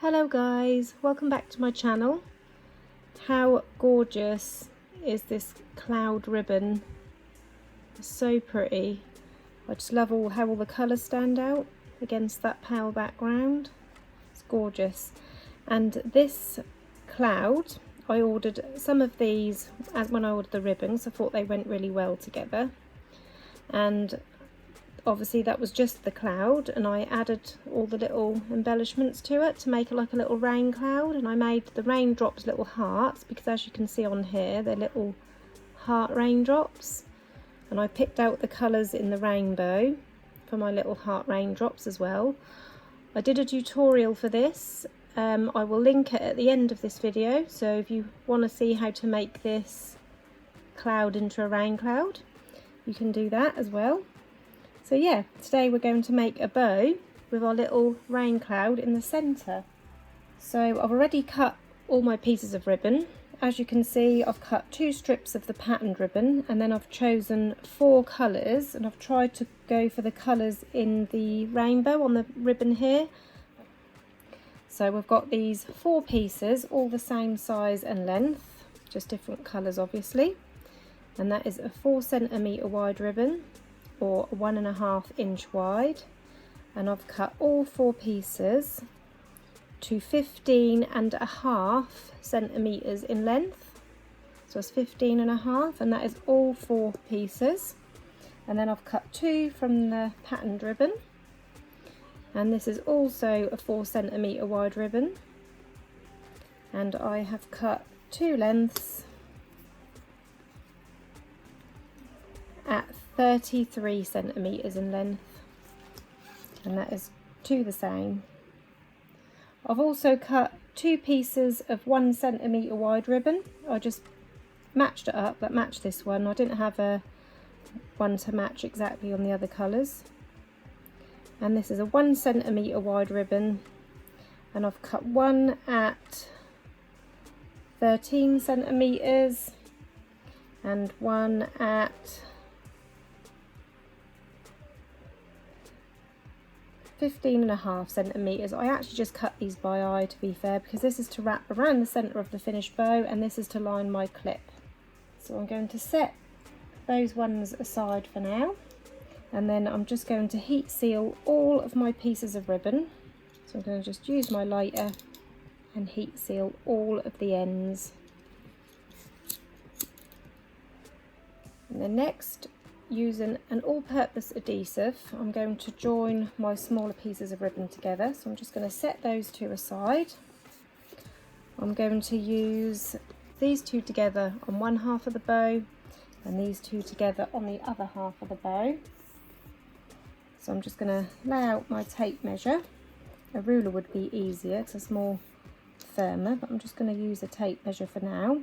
Hello guys, welcome back to my channel. How gorgeous is this cloud ribbon? It's so pretty. I just love how all the colours stand out against that pale background. It's gorgeous. And this cloud, I ordered some of these as when I ordered the ribbons. I thought they went really well together. And obviously that was just the cloud, and I added all the little embellishments to it to make it like a little rain cloud. And I made the raindrops little hearts, because as you can see on here, they're little heart raindrops, and I picked out the colours in the rainbow for my little heart raindrops as well. I did a tutorial for this. I will link it at the end of this video, so if you want to see how to make this cloud into a rain cloud, you can do that as well. So yeah, today we're going to make a bow with our little rain cloud in the centre. So I've already cut all my pieces of ribbon. As you can see, I've cut 2 strips of the patterned ribbon, and then I've chosen 4 colours, and I've tried to go for the colours in the rainbow on the ribbon here. So we've got these 4 pieces, all the same size and length, just different colours obviously. And that is a 4 centimetre wide ribbon, or 1.5 inch wide, and I've cut all 4 pieces to 15.5 centimeters in length. So it's 15.5, and that is all 4 pieces. And then I've cut 2 from the patterned ribbon, and this is also a 4 centimeter wide ribbon, and I have cut 2 lengths at 33 centimeters in length, and that is 2 the same. I've also cut 2 pieces of 1 centimeter wide ribbon. I just matched it up, that matched this one. I didn't have a one to match exactly on the other colours. And this is a 1 centimeter wide ribbon, and I've cut one at 13 centimeters and one at 15.5 centimeters. I actually just cut these by eye, to be fair, because this is to wrap around the center of the finished bow, and this is to line my clip. So I'm going to set those ones aside for now, and then I'm just going to heat seal all of my pieces of ribbon. So I'm going to just use my lighter and heat seal all of the ends. And then next, using an all-purpose adhesive, I'm going to join my smaller pieces of ribbon together. So I'm just going to set those 2 aside. I'm going to use these 2 together on one half of the bow, and these 2 together on the other half of the bow. So I'm just going to lay out my tape measure. A ruler would be easier because it's more firmer, but I'm just going to use a tape measure for now.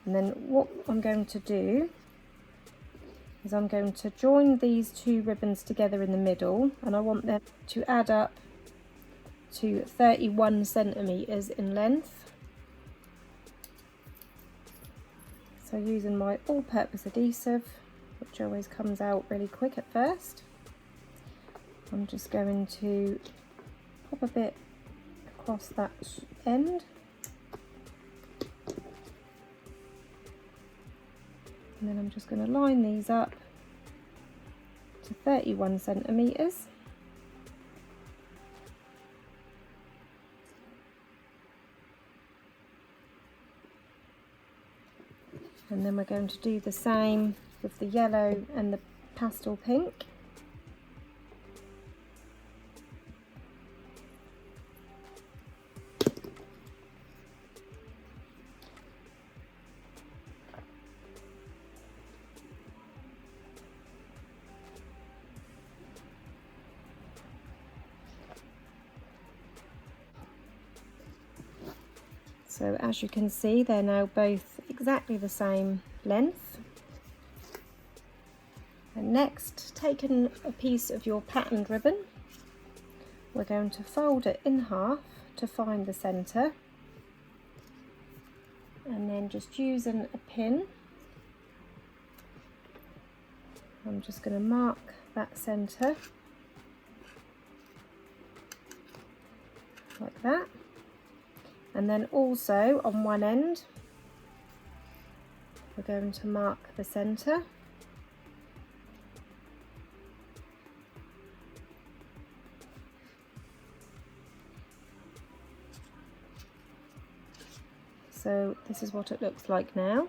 And then what I'm going to do is I'm going to join these 2 ribbons together in the middle, and I want them to add up to 31 centimeters in length. So using my all-purpose adhesive, which always comes out really quick at first, I'm just going to pop a bit across that end. And then I'm just going to line these up to 31 centimeters. And then we're going to do the same with the yellow and the pastel pink. So as you can see, they're now both exactly the same length. And next, taking a piece of your patterned ribbon, we're going to fold it in half to find the centre, and then just using a pin, I'm just going to mark that centre. like that. And then also on one end we're going to mark the centre. So this is what it looks like now.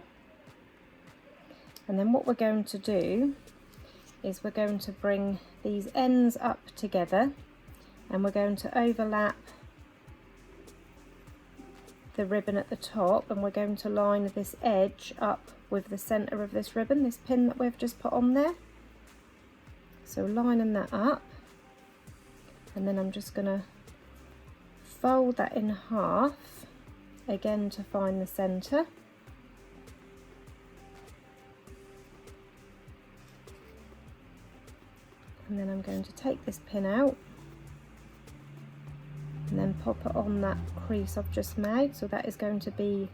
And then what we're going to do is we're going to bring these ends up together, and we're going to overlap the ribbon at the top, and we're going to line this edge up with the centre of this ribbon, this pin that we've just put on there. So lining that up, and then I'm just going to fold that in half again to find the centre. And then I'm going to take this pin out and then pop it on that crease I've just made. So that is going to be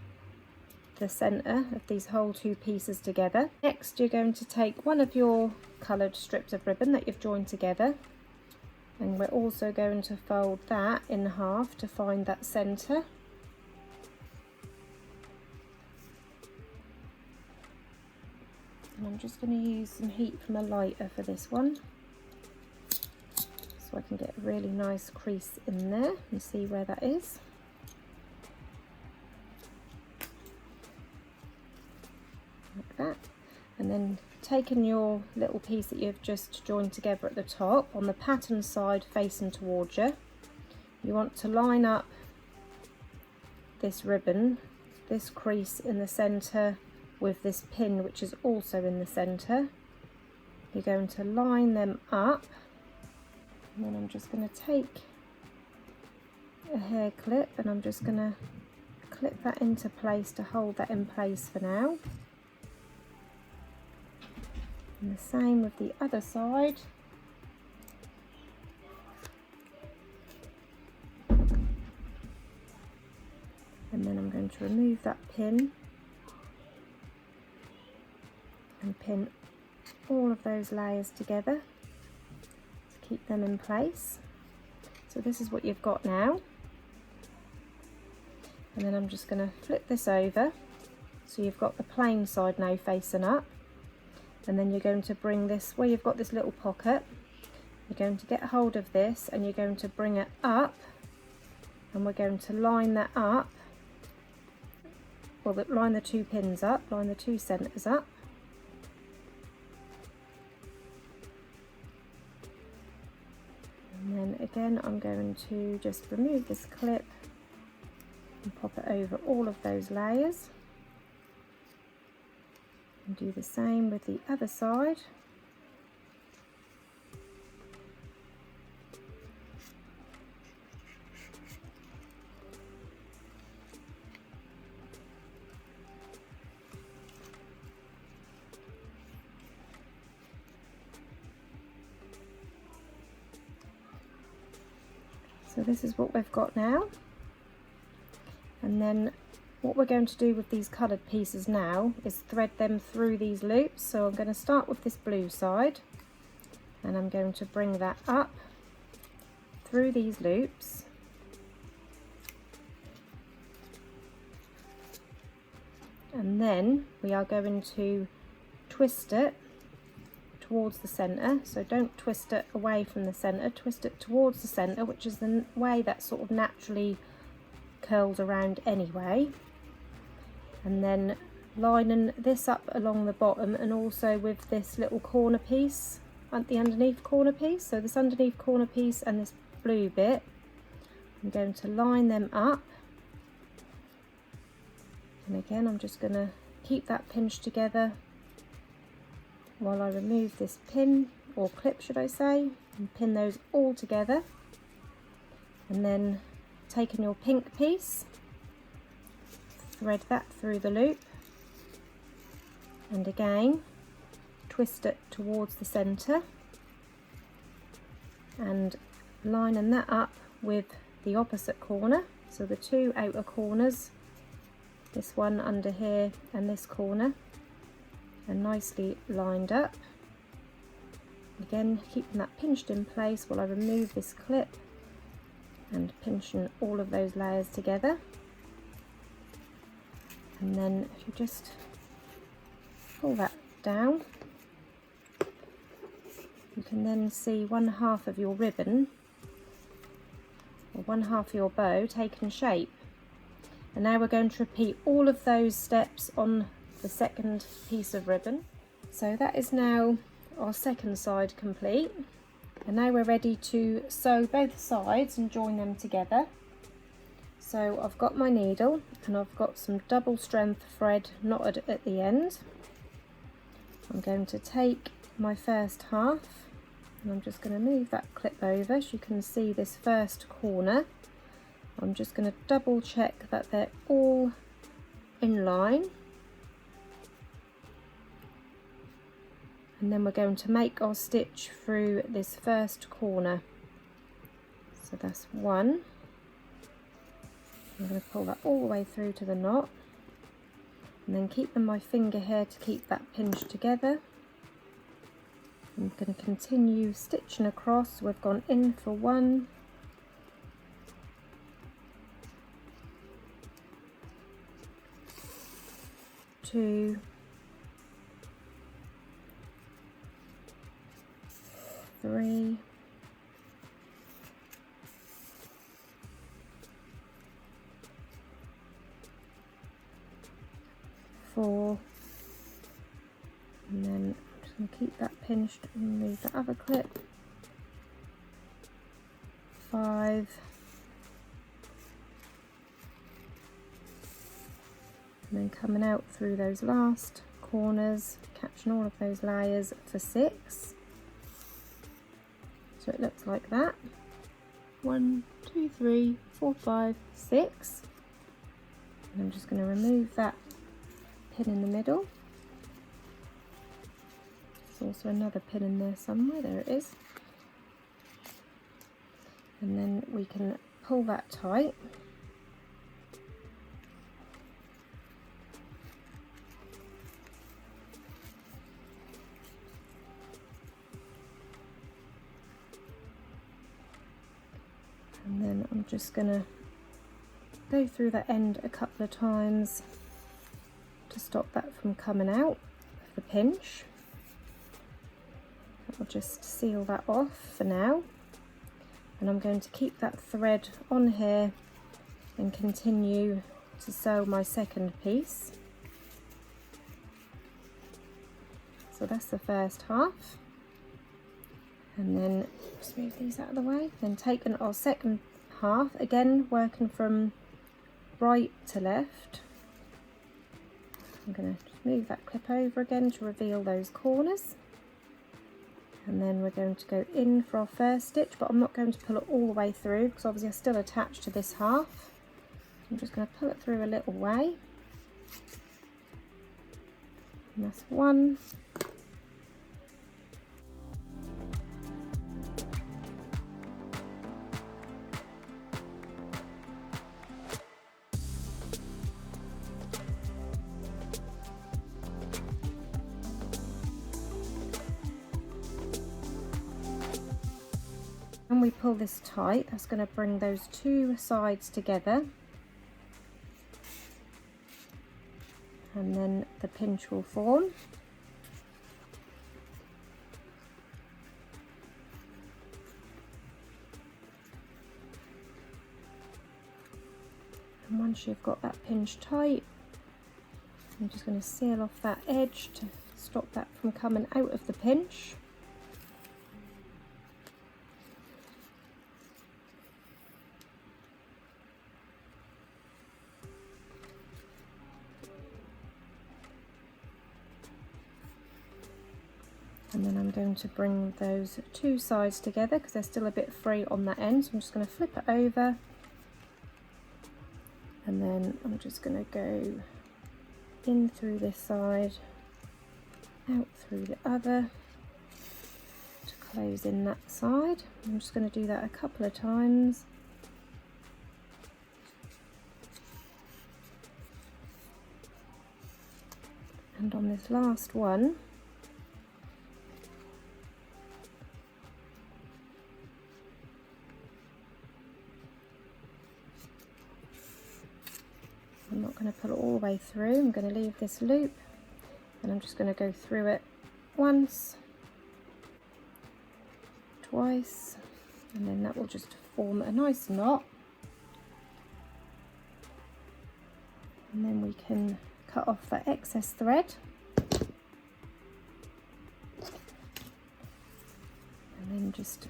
the centre of these whole two pieces together. Next, you're going to take one of your coloured strips of ribbon that you've joined together, and we're also going to fold that in half to find that centre. And I'm just going to use some heat from a lighter for this one, so I can get a really nice crease in there and see where that is. Like that. And then taking your little piece that you've just joined together at the top, on the pattern side facing towards you, you want to line up this ribbon, this crease in the centre, with this pin which is also in the centre. You're going to line them up, and then I'm just going to take a hair clip and I'm just going to clip that into place to hold that in place for now. And the same with the other side. And then I'm going to remove that pin and pin all of those layers together to keep them in place. So this is what you've got now. And then I'm just going to flip this over, so you've got the plain side now facing up, and then you're going to bring this where you've got this little pocket, you're going to get hold of this and you're going to bring it up, and we're going to line that up, well, line the two pins up, line the two centres up. And then again I'm going to just remove this clip and pop it over all of those layers, and do the same with the other side. So this is what we've got now. And then what we're going to do with these coloured pieces now is thread them through these loops. So I'm going to start with this blue side, and I'm going to bring that up through these loops, and then we are going to twist it towards the centre. So don't twist it away from the centre, twist it towards the centre, which is the way that sort of naturally curls around anyway. And then lining this up along the bottom, and also with this little corner piece at the underneath corner piece. So this underneath corner piece and this blue bit, I'm going to line them up, and again I'm just going to keep that pinched together while I remove this pin, or clip should I say, and pin those all together. And then taking your pink piece, thread that through the loop, and again twist it towards the centre, and lining that up with the opposite corner. So the two outer corners, this one under here and this corner, and nicely lined up. Again keeping that pinched in place while I remove this clip and pinching all of those layers together. And then if you just pull that down, you can then see one half of your ribbon, or one half of your bow, taking shape. And now we're going to repeat all of those steps on the second piece of ribbon. So that is now our second side complete. And now we're ready to sew both sides and join them together. So I've got my needle and I've got some double strength thread knotted at the end. I'm going to take my first half and I'm just going to move that clip over so you can see this first corner. I'm just going to double check that they're all in line, and then we're going to make our stitch through this first corner. So that's one. I'm going to pull that all the way through to the knot, and then keeping my finger here to keep that pinched together. I'm going to continue stitching across. We've gone in for 1, 2, 3, 4, and then I'm just going to keep that pinched and move the other clip. 5, and then coming out through those last corners, catching all of those layers for 6. So it looks like that. 1, 2, 3, 4, 5, 6. And I'm just going to remove that pin in the middle. There's also another pin in there somewhere. There it is. And then we can pull that tight. And then I'm just going to go through that end a couple of times to stop that from coming out of the pinch. I'll just seal that off for now, and I'm going to keep that thread on here and continue to sew my second piece. So that's the first half. And then just move these out of the way, then taking our second half, again working from right to left. I'm going to just move that clip over again to reveal those corners, and then we're going to go in for our first stitch, but I'm not going to pull it all the way through because obviously I'm still attached to this half. I'm just going to pull it through a little way, and that's 1, and we pull this tight. That's going to bring those two sides together, and then the pinch will form. And once you've got that pinch tight, I'm just going to seal off that edge to stop that from coming out of the pinch. And then I'm going to bring those two sides together because they're still a bit free on that end. So I'm just going to flip it over, and then I'm just going to go in through this side, out through the other to close in that side. I'm just going to do that a couple of times. And on this last one, I'm not going to pull it all the way through. I'm going to leave this loop and I'm just going to go through it once, twice, and then that will just form a nice knot. And then we can cut off that excess thread. And then just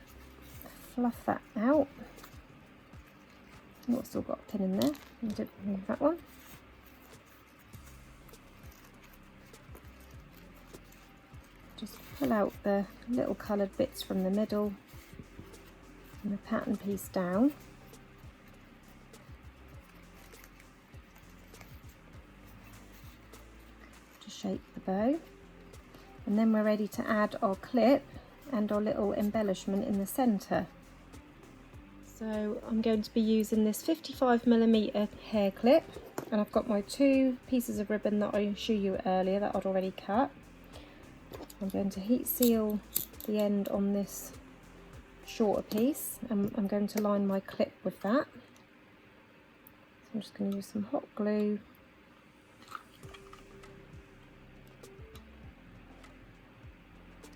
fluff that out. Oh, I've still got a pin in there. I didn't remove that one. Just pull out the little coloured bits from the middle and the pattern piece down. To shape the bow. And then we're ready to add our clip and our little embellishment in the centre. So I'm going to be using this 55mm hair clip, and I've got my 2 pieces of ribbon that I showed you earlier that I'd already cut. I'm going to heat seal the end on this shorter piece, and I'm going to line my clip with that. So I'm just going to use some hot glue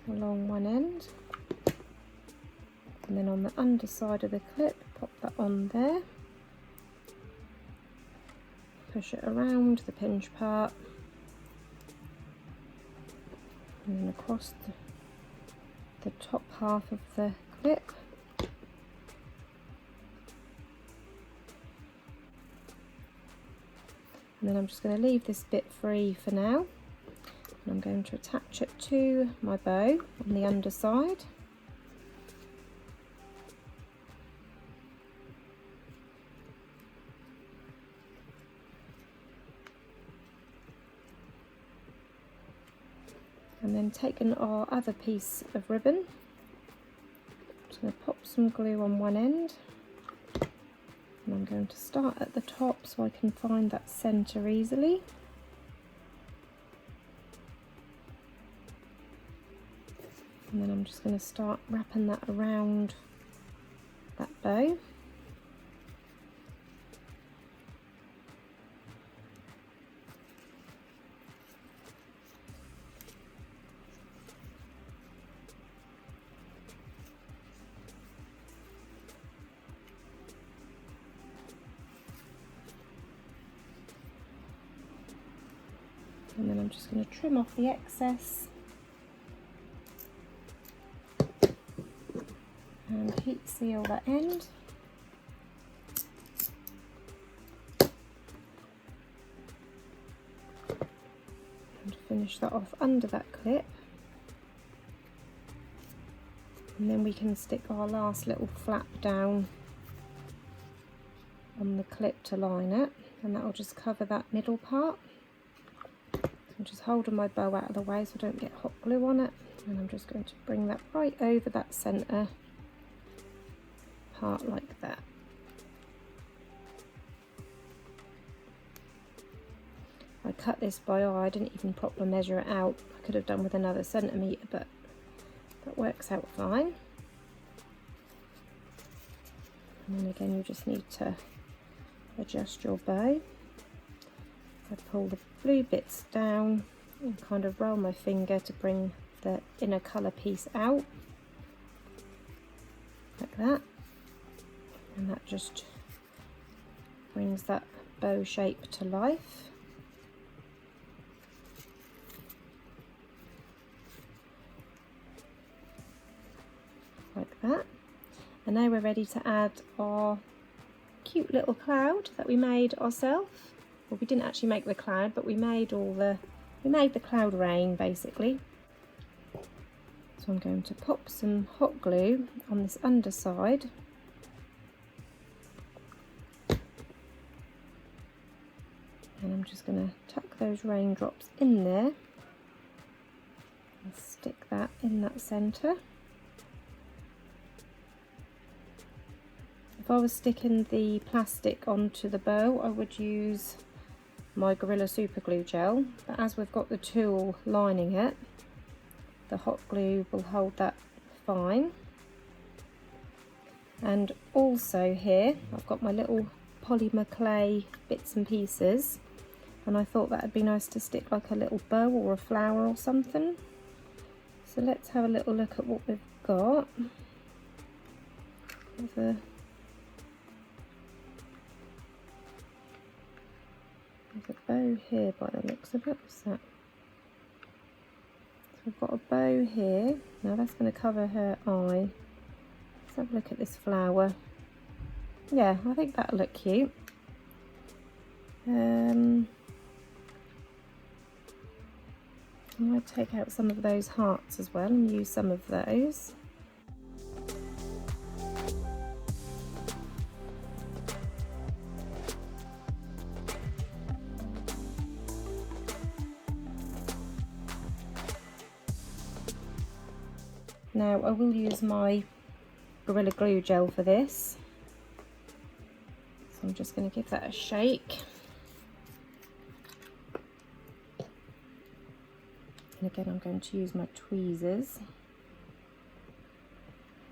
along one end, and then on the underside of the clip pop that on there, push it around the pinch part and then across the top half of the clip. And then I'm just going to leave this bit free for now. And I'm going to attach it to my bow on the underside. And then taking our other piece of ribbon, I'm just going to pop some glue on one end, and I'm going to start at the top so I can find that centre easily. And then I'm just going to start wrapping that around that bow. And then I'm just going to trim off the excess and heat seal that end. And finish that off under that clip. And then we can stick our last little flap down on the clip to line it, and that will just cover that middle part. I'm just holding my bow out of the way so I don't get hot glue on it, and I'm just going to bring that right over that centre part like that. I cut this by eye, I didn't even properly measure it out. I could have done with another centimetre, but that works out fine. And then again you just need to adjust your bow. I pull the blue bits down and kind of roll my finger to bring the inner colour piece out, like that, and that just brings that bow shape to life. Like that. And now we're ready to add our cute little cloud that we made ourselves. Well, we didn't actually make the cloud, but we made the cloud rain basically. So I'm going to pop some hot glue on this underside. And I'm just going to tuck those raindrops in there and stick that in that centre. If I was sticking the plastic onto the bow, I would use my Gorilla Super Glue gel, but as we've got the tool lining it, the hot glue will hold that fine. And also here I've got my little polymer clay bits and pieces, and I thought that would be nice to stick like a little bow or a flower or something. So let's have a little look at what we've got. There's a bow here by the looks of it. What's that? So we've got a bow here. Now that's going to cover her eye. Let's have a look at this flower. Yeah, I think that'll look cute. I might take out some of those hearts as well and use some of those. Now I will use my Gorilla Glue gel for this. So I'm just going to give that a shake. And again, I'm going to use my tweezers.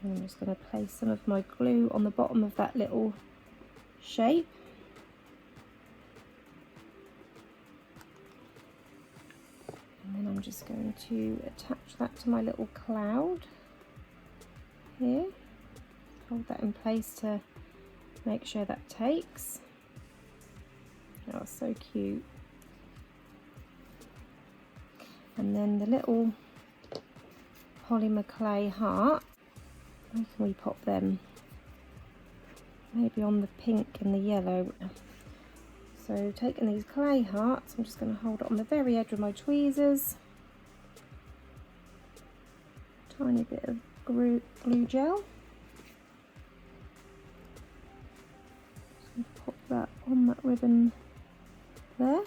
And I'm just going to place some of my glue on the bottom of that little shape. And then I'm just going to attach that to my little cloud here. Hold that in place to make sure that takes. Oh, so cute. And then the little polymer clay heart, where can we pop them? Maybe on the pink and the yellow. So taking these clay hearts, I'm just going to hold it on the very edge of my tweezers. Tiny bit of glue gel. Just going to pop that on that ribbon there.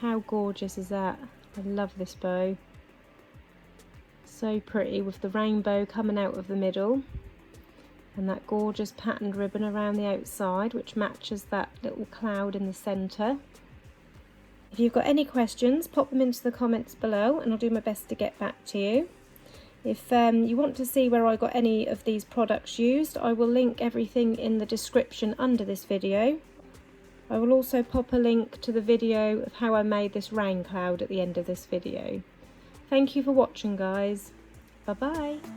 How gorgeous is that? I love this bow. So pretty with the rainbow coming out of the middle and that gorgeous patterned ribbon around the outside, which matches that little cloud in the centre. If you've got any questions, pop them into the comments below and I'll do my best to get back to you. If you want to see where I got any of these products used, I will link everything in the description under this video. I will also pop a link to the video of how I made this rain cloud at the end of this video. Thank you for watching, guys. Bye bye.